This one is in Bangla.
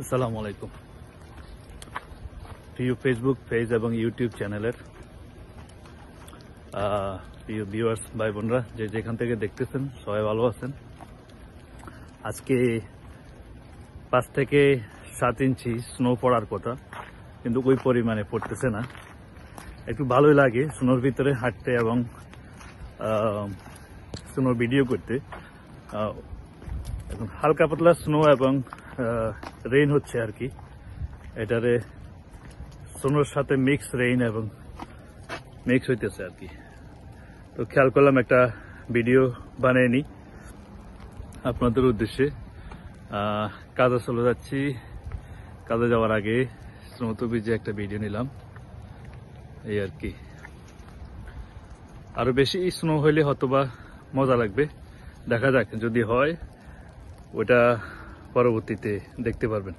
আসসালামু আলাইকুম প্রিয় ফেসবুক পেজ এবং ইউটিউব চ্যানেলের প্রিয় ভিউয়ার্স ভাই বোনরা যে যেখান থেকে দেখতেছেন সবাই ভালো আছেন। আজকে 5 থেকে 7 ইঞ্চি স্নো পড়ার কথা, কিন্তু ওই পরিমাণে পড়তেছে না। একটু ভালোই লাগে স্নোর ভিতরে হাঁটতে এবং স্নোর ভিডিও করতে। এখন হালকা পাতলা স্নো এবং রেইন হচ্ছে আর কি, এটারে স্নোর সাথে মিক্স রেইন এবং মিক্স হইতেছে আর কি। তো খেয়াল করলাম একটা ভিডিও বানিয়ে নিই আপনাদের উদ্দেশ্যে। কাজে চলে যাচ্ছি, কাজে যাওয়ার আগে স্নোতে ভিজে একটা ভিডিও নিলাম এই আর কি। আরো বেশি স্নো হইলে হয়তোবা মজা লাগবে, দেখা যাক, যদি হয় ওটা পরবর্তীতে দেখতে পারবেন।